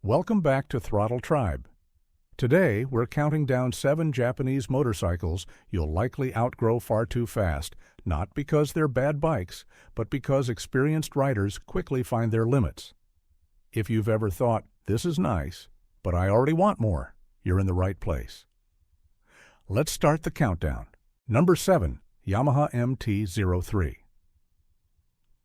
Welcome back to Throttle Tribe. Today, we're counting down 7 Japanese motorcycles you'll likely outgrow far too fast, not because they're bad bikes, but because experienced riders quickly find their limits. If you've ever thought, this is nice, but I already want more, you're in the right place. Let's start the countdown. Number 7, Yamaha MT-03.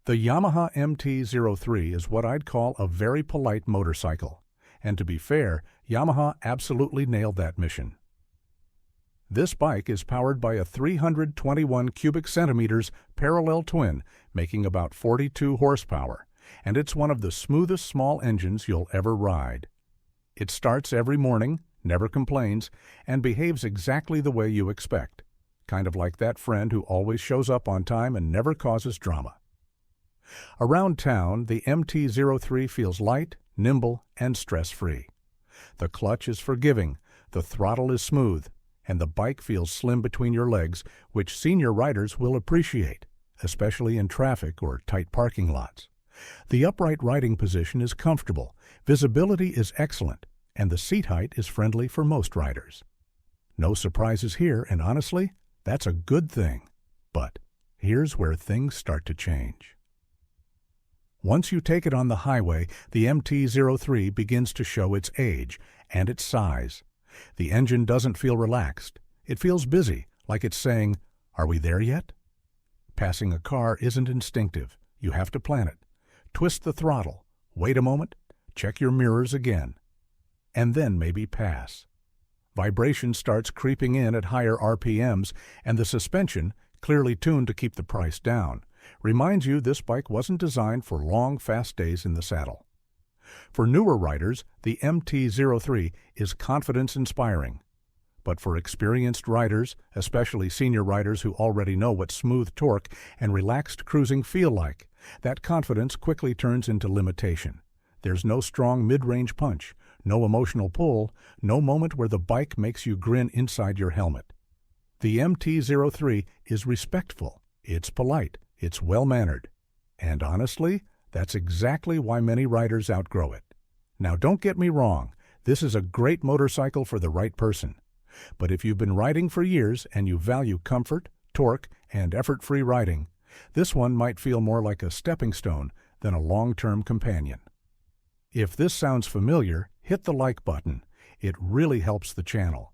The Yamaha MT-03 is what I'd call a very polite motorcycle. And to be fair, Yamaha absolutely nailed that mission. This bike is powered by a 321 cubic centimeters parallel twin, making about 42 horsepower, and it's one of the smoothest small engines you'll ever ride. It starts every morning, never complains, and behaves exactly the way you expect, kind of like that friend who always shows up on time and never causes drama. Around town, the MT-03 feels light, nimble, and stress-free. The clutch is forgiving, the throttle is smooth, and the bike feels slim between your legs, which senior riders will appreciate, especially in traffic or tight parking lots. The upright riding position is comfortable, visibility is excellent, and the seat height is friendly for most riders. No surprises here, and honestly, that's a good thing. But here's where things start to change. Once you take it on the highway, the MT-03 begins to show its age and its size. The engine doesn't feel relaxed. It feels busy, like it's saying, "Are we there yet?" Passing a car isn't instinctive. You have to plan it. Twist the throttle, wait a moment, check your mirrors again, and then maybe pass. Vibration starts creeping in at higher RPMs, and the suspension, clearly tuned to keep the price down, reminds you this bike wasn't designed for long, fast days in the saddle. For newer riders, the MT-03 is confidence-inspiring. But for experienced riders, especially senior riders who already know what smooth torque and relaxed cruising feel like, that confidence quickly turns into limitation. There's no strong mid-range punch, no emotional pull, no moment where the bike makes you grin inside your helmet. The MT-03 is respectful, it's polite, it's well-mannered. And honestly, that's exactly why many riders outgrow it. Now don't get me wrong, this is a great motorcycle for the right person. But if you've been riding for years and you value comfort, torque, and effort-free riding, this one might feel more like a stepping stone than a long-term companion. If this sounds familiar, hit the like button. It really helps the channel.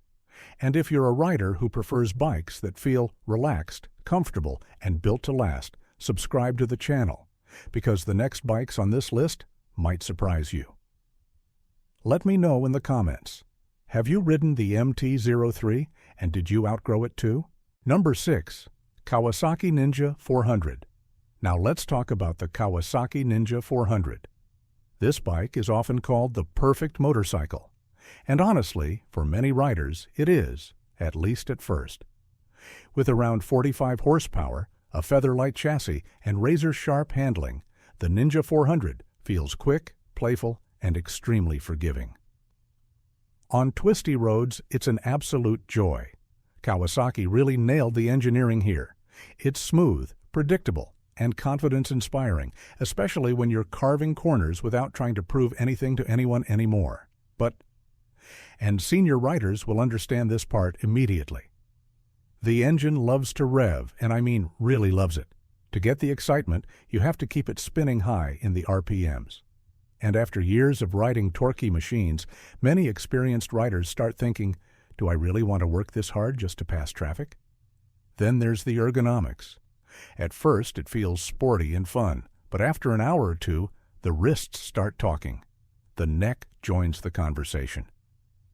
And if you're a rider who prefers bikes that feel relaxed, comfortable, and built to last, subscribe to the channel, because the next bikes on this list might surprise you. Let me know in the comments. Have you ridden the MT-03, and did you outgrow it too? Number 6. Kawasaki Ninja 400. Now let's talk about the Kawasaki Ninja 400. This bike is often called the perfect motorcycle. And honestly, for many riders, it is, at least at first. With around 45 horsepower, a feather-light chassis, and razor-sharp handling, the Ninja 400 feels quick, playful, and extremely forgiving. On twisty roads, it's an absolute joy. Kawasaki really nailed the engineering here. It's smooth, predictable, and confidence-inspiring, especially when you're carving corners without trying to prove anything to anyone anymore. And senior riders will understand this part immediately. The engine loves to rev, and I mean really loves it. To get the excitement, you have to keep it spinning high in the RPMs. And after years of riding torquey machines, many experienced riders start thinking, do I really want to work this hard just to pass traffic? Then there's the ergonomics. At first, it feels sporty and fun, but after an hour or two, the wrists start talking. The neck joins the conversation.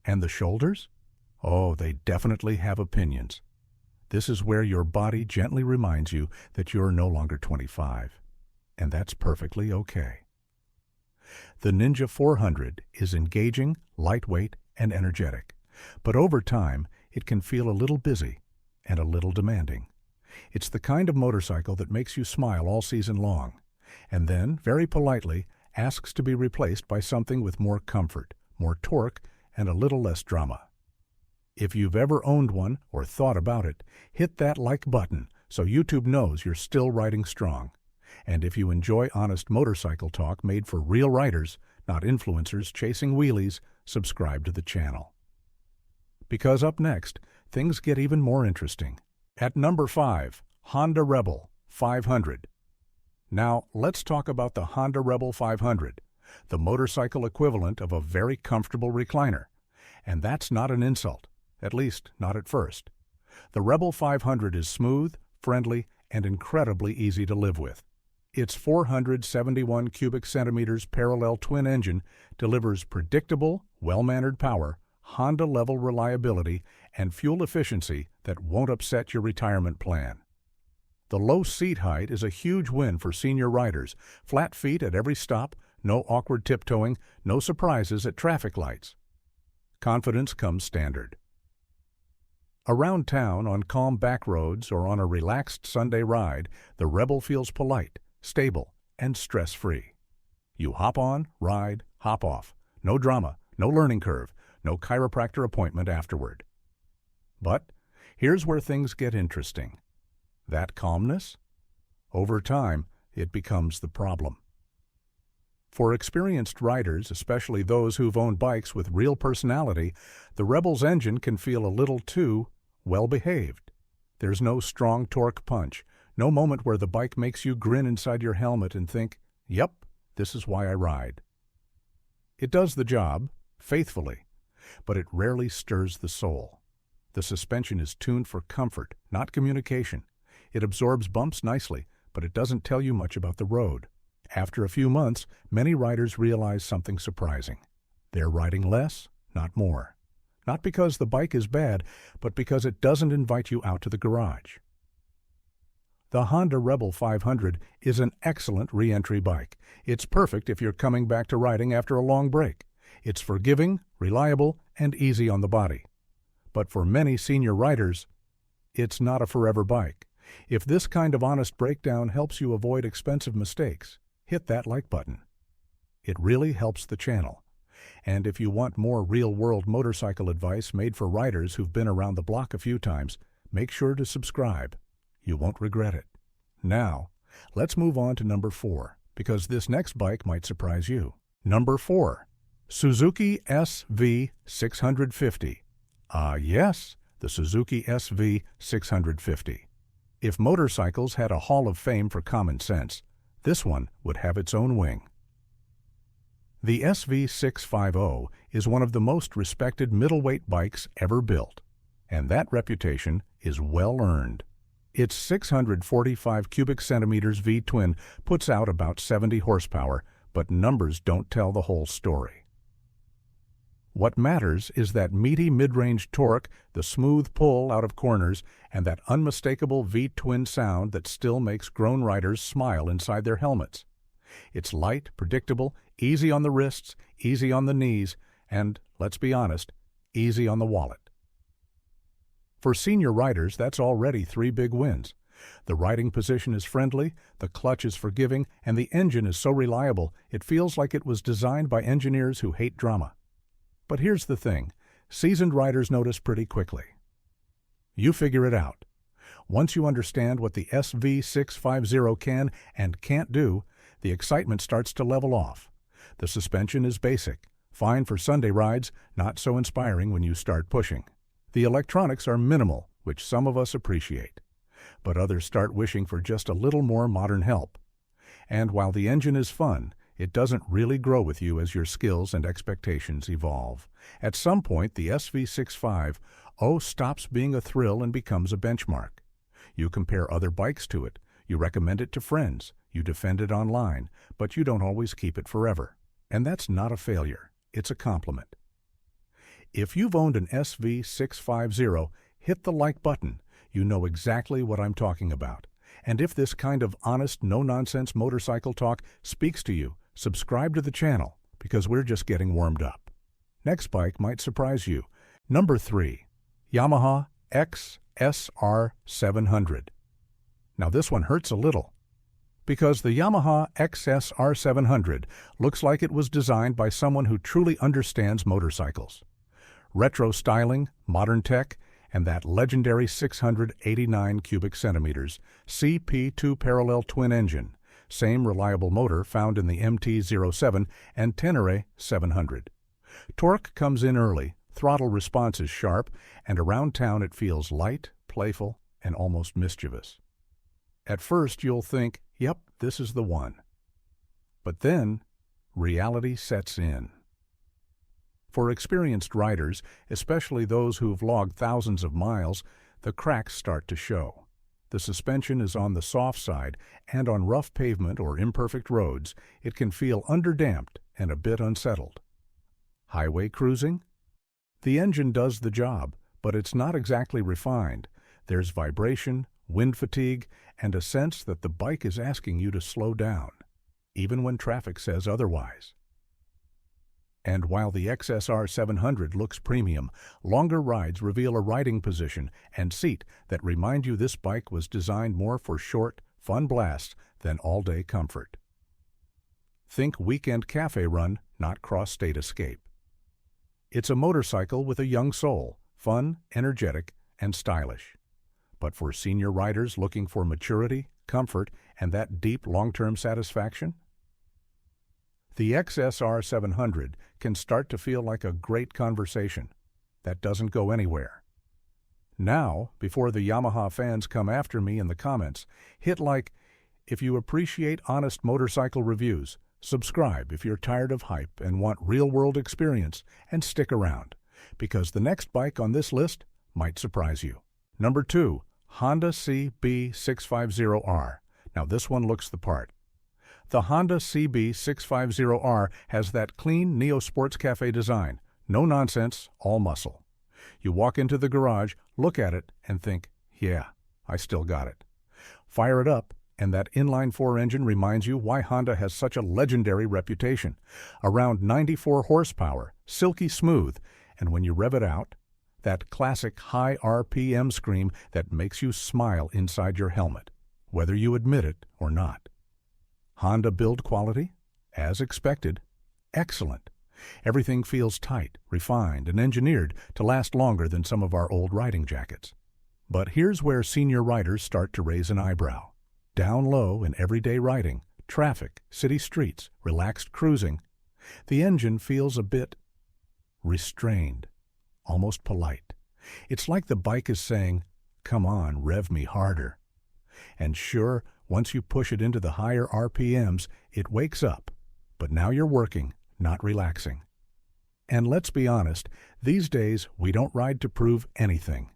And the shoulders? Oh, they definitely have opinions. This is where your body gently reminds you that you're no longer 25. And that's perfectly okay. The Ninja 400 is engaging, lightweight, and energetic. But over time, it can feel a little busy and a little demanding. It's the kind of motorcycle that makes you smile all season long, and then, very politely, asks to be replaced by something with more comfort, more torque, and a little less drama. If you've ever owned one or thought about it, hit that like button so YouTube knows you're still riding strong. And if you enjoy honest motorcycle talk made for real riders, not influencers chasing wheelies, subscribe to the channel. Because up next, things get even more interesting. At number 5, Honda Rebel 500. Now, let's talk about the Honda Rebel 500, the motorcycle equivalent of a very comfortable recliner. And that's not an insult, at least not at first. The Rebel 500 is smooth, friendly, and incredibly easy to live with. Its 471 cubic centimeters parallel twin engine delivers predictable, well-mannered power, Honda-level reliability, and fuel efficiency that won't upset your retirement plan. The low seat height is a huge win for senior riders. Flat feet at every stop, no awkward tiptoeing, no surprises at traffic lights. Confidence comes standard. Around town, on calm back roads, or on a relaxed Sunday ride, the Rebel feels polite, stable, and stress-free. You hop on, ride, hop off. No drama, no learning curve, no chiropractor appointment afterward. But here's where things get interesting. That calmness? Over time, it becomes the problem. For experienced riders, especially those who've owned bikes with real personality, the Rebel's engine can feel a little too well-behaved. There's no strong torque punch, no moment where the bike makes you grin inside your helmet and think, "Yep, this is why I ride." It does the job, faithfully, but it rarely stirs the soul. The suspension is tuned for comfort, not communication. It absorbs bumps nicely, but it doesn't tell you much about the road. After a few months, many riders realize something surprising. They're riding less, not more. Not because the bike is bad, but because it doesn't invite you out to the garage. The Honda Rebel 500 is an excellent re-entry bike. It's perfect if you're coming back to riding after a long break. It's forgiving, reliable, and easy on the body. But for many senior riders, it's not a forever bike. If this kind of honest breakdown helps you avoid expensive mistakes, hit that like button. It really helps the channel. And if you want more real-world motorcycle advice made for riders who've been around the block a few times, make sure to subscribe. You won't regret it. Now, let's move on to number 4, because this next bike might surprise you. Number 4, Suzuki SV650. Yes, the Suzuki SV650. If motorcycles had a Hall of Fame for common sense, this one would have its own wing. The SV650 is one of the most respected middleweight bikes ever built, and that reputation is well earned. Its 645 cubic centimeters V-twin puts out about 70 horsepower, but numbers don't tell the whole story. What matters is that meaty mid-range torque, the smooth pull out of corners, and that unmistakable V-twin sound that still makes grown riders smile inside their helmets. It's light, predictable, easy on the wrists, easy on the knees, and, let's be honest, easy on the wallet. For senior riders, that's already 3 big wins. The riding position is friendly, the clutch is forgiving, and the engine is so reliable it feels like it was designed by engineers who hate drama. But here's the thing, seasoned riders notice pretty quickly. You figure it out. Once you understand what the SV650 can and can't do, the excitement starts to level off. The suspension is basic, fine for Sunday rides, not so inspiring when you start pushing. The electronics are minimal, which some of us appreciate, but others start wishing for just a little more modern help. And while the engine is fun, it doesn't really grow with you as your skills and expectations evolve. At some point, the SV650 stops being a thrill and becomes a benchmark. You compare other bikes to it, you recommend it to friends, you defend it online, but you don't always keep it forever. And that's not a failure, it's a compliment. If you've owned an SV650, hit the like button. You know exactly what I'm talking about. And if this kind of honest, no-nonsense motorcycle talk speaks to you, subscribe to the channel, because we're just getting warmed up. Next bike might surprise you. Number 3, Yamaha XSR 700. Now this one hurts a little, because the Yamaha XSR 700 looks like it was designed by someone who truly understands motorcycles. Retro styling, modern tech, and that legendary 689 cubic centimeters CP2 parallel twin engine Same reliable motor found in the MT-07 and Tenere 700. Torque comes in early, throttle response is sharp, and around town it feels light, playful, and almost mischievous. At first you'll think, yep, this is the one. But then, reality sets in. For experienced riders, especially those who've logged thousands of miles, the cracks start to show. The suspension is on the soft side, and on rough pavement or imperfect roads, it can feel underdamped and a bit unsettled. Highway cruising? The engine does the job, but it's not exactly refined. There's vibration, wind fatigue, and a sense that the bike is asking you to slow down, even when traffic says otherwise. And while the XSR 700 looks premium, longer rides reveal a riding position and seat that remind you this bike was designed more for short, fun blasts than all-day comfort. Think weekend cafe run, not cross-state escape. It's a motorcycle with a young soul, fun, energetic, and stylish. But for senior riders looking for maturity, comfort, and that deep long-term satisfaction? The XSR 700 can start to feel like a great conversation that doesn't go anywhere. Now, before the Yamaha fans come after me in the comments, hit like if you appreciate honest motorcycle reviews, subscribe if you're tired of hype and want real-world experience, and stick around, because the next bike on this list might surprise you. Number 2, Honda CB650R. Now this one looks the part. The Honda CB650R has that clean Neo Sports Cafe design. No nonsense, all muscle. You walk into the garage, look at it, and think, yeah, I still got it. Fire it up, and that inline-4 engine reminds you why Honda has such a legendary reputation. Around 94 horsepower, silky smooth, and when you rev it out, that classic high RPM scream that makes you smile inside your helmet, whether you admit it or not. Honda build quality? As expected, excellent. Everything feels tight, refined, and engineered to last longer than some of our old riding jackets. But here's where senior riders start to raise an eyebrow. Down low in everyday riding, traffic, city streets, relaxed cruising, the engine feels a bit restrained, almost polite. It's like the bike is saying, come on, rev me harder. And sure, once you push it into the higher RPMs, it wakes up. But now you're working, not relaxing. And let's be honest, these days we don't ride to prove anything.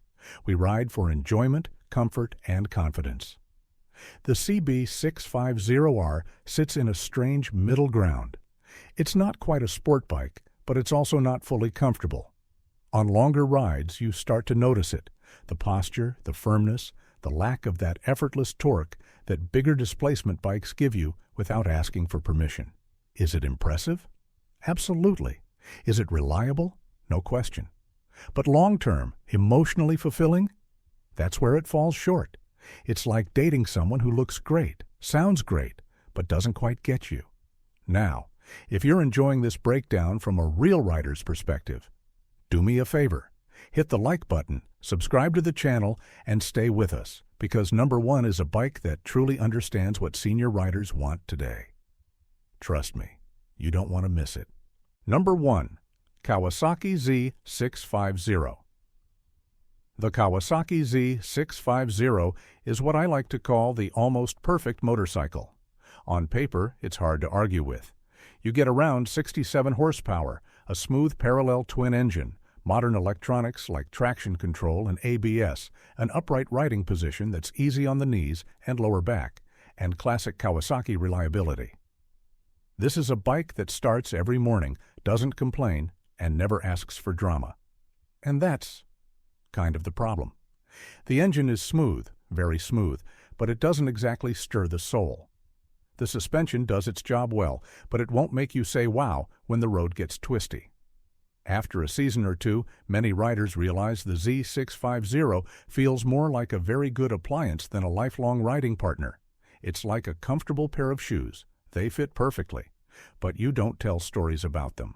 We ride for enjoyment, comfort, and confidence. The CB650R sits in a strange middle ground. It's not quite a sport bike, but it's also not fully comfortable. On longer rides, you start to notice it. The posture, the firmness, the lack of that effortless torque that bigger displacement bikes give you without asking for permission. Is it impressive? Absolutely. Is it reliable? No question. But long-term, emotionally fulfilling? That's where it falls short. It's like dating someone who looks great, sounds great, but doesn't quite get you. Now, if you're enjoying this breakdown from a real rider's perspective, do me a favor. Hit the like button, subscribe to the channel, and stay with us, because number 1 is a bike that truly understands what senior riders want today. Trust me, you don't want to miss it. Number 1, Kawasaki Z650. The Kawasaki Z650 is what I like to call the almost perfect motorcycle. On paper, it's hard to argue with. You get around 67 horsepower, a smooth parallel twin engine, modern electronics like traction control and ABS, an upright riding position that's easy on the knees and lower back, and classic Kawasaki reliability. This is a bike that starts every morning, doesn't complain, and never asks for drama. And that's kind of the problem. The engine is smooth, very smooth, but it doesn't exactly stir the soul. The suspension does its job well, but it won't make you say wow when the road gets twisty. After a season or two, many riders realize the Z650 feels more like a very good appliance than a lifelong riding partner. It's like a comfortable pair of shoes. They fit perfectly, but you don't tell stories about them.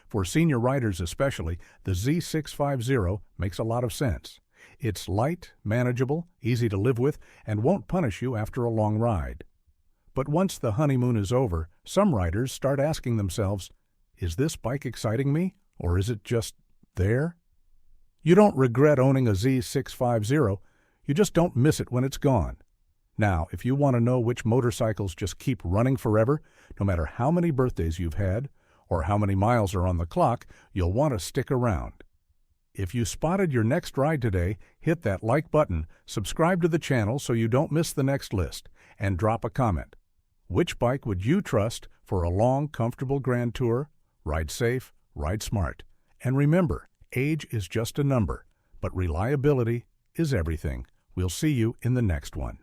For senior riders especially, the Z650 makes a lot of sense. It's light, manageable, easy to live with, and won't punish you after a long ride. But once the honeymoon is over, some riders start asking themselves, is this bike exciting me, or is it just there? You don't regret owning a Z650, you just don't miss it when it's gone. Now, if you want to know which motorcycles just keep running forever, no matter how many birthdays you've had, or how many miles are on the clock, you'll want to stick around. If you spotted your next ride today, hit that like button, subscribe to the channel so you don't miss the next list, and drop a comment. Which bike would you trust for a long, comfortable grand tour? Ride safe, ride smart. And remember, age is just a number, but reliability is everything. We'll see you in the next one.